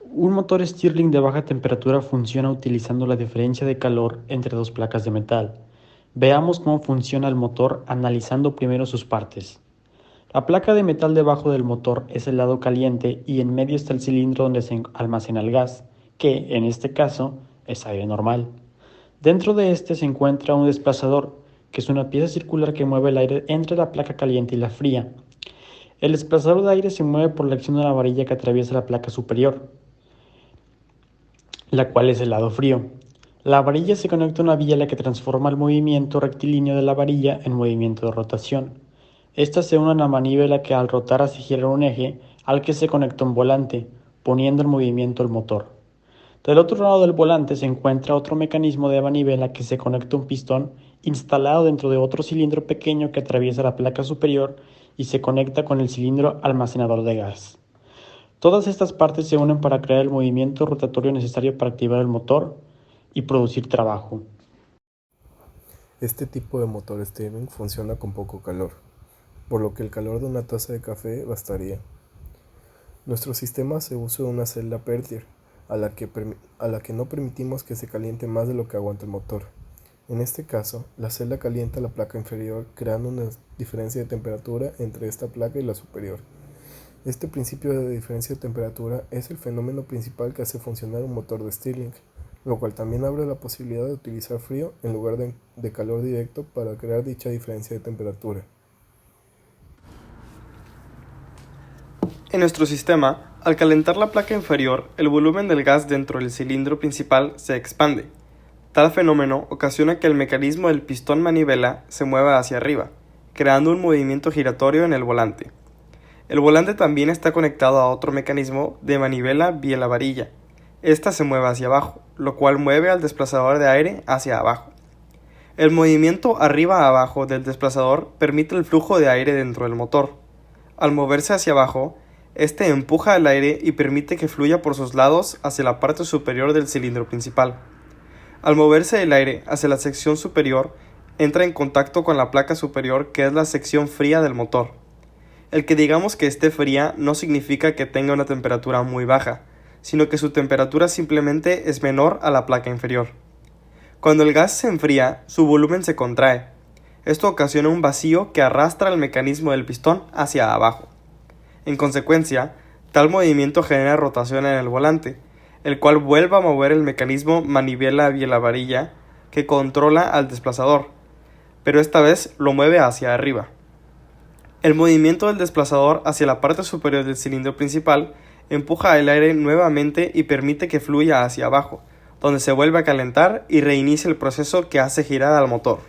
Un motor Stirling de baja temperatura funciona utilizando la diferencia de calor entre dos placas de metal. Veamos cómo funciona el motor analizando primero sus partes. La placa de metal debajo del motor es el lado caliente y en medio está el cilindro donde se almacena el gas, que, en este caso, es aire normal. Dentro de este se encuentra un desplazador, que es una pieza circular que mueve el aire entre la placa caliente y la fría. El desplazador de aire se mueve por la acción de la varilla que atraviesa la placa superior, la cual es el lado frío. La varilla se conecta a una biela que transforma el movimiento rectilíneo de la varilla en movimiento de rotación. Estas se unen a manivela que al rotar hace girar un eje al que se conecta un volante, poniendo en movimiento el motor. Del otro lado del volante se encuentra otro mecanismo de manivela que se conecta a un pistón instalado dentro de otro cilindro pequeño que atraviesa la placa superior y se conecta con el cilindro almacenador de gas. Todas estas partes se unen para crear el movimiento rotatorio necesario para activar el motor y producir trabajo. Este tipo de motor Stirling funciona con poco calor, por lo que el calor de una taza de café bastaría. Nuestro sistema hace uso de una celda Peltier, a la que no permitimos que se caliente más de lo que aguanta el motor. En este caso, la celda calienta la placa inferior, creando una diferencia de temperatura entre esta placa y la superior. Este principio de diferencia de temperatura es el fenómeno principal que hace funcionar un motor de Stirling, lo cual también abre la posibilidad de utilizar frío en lugar de calor directo para crear dicha diferencia de temperatura. En nuestro sistema, al calentar la placa inferior, el volumen del gas dentro del cilindro principal se expande. Tal fenómeno ocasiona que el mecanismo del pistón manivela se mueva hacia arriba, creando un movimiento giratorio en el volante. El volante también está conectado a otro mecanismo de manivela vía la varilla. Esta se mueve hacia abajo, lo cual mueve al desplazador de aire hacia abajo. El movimiento arriba-abajo del desplazador permite el flujo de aire dentro del motor. Al moverse hacia abajo, este empuja el aire y permite que fluya por sus lados hacia la parte superior del cilindro principal. Al moverse el aire hacia la sección superior, entra en contacto con la placa superior, que es la sección fría del motor. El que digamos que esté fría no significa que tenga una temperatura muy baja, sino que su temperatura simplemente es menor a la placa inferior. Cuando el gas se enfría, su volumen se contrae. Esto ocasiona un vacío que arrastra el mecanismo del pistón hacia abajo. En consecuencia, tal movimiento genera rotación en el volante, el cual vuelve a mover el mecanismo manivela vía la varilla que controla al desplazador, pero esta vez lo mueve hacia arriba. El movimiento del desplazador hacia la parte superior del cilindro principal empuja el aire nuevamente y permite que fluya hacia abajo, donde se vuelve a calentar y reinicia el proceso que hace girar al motor.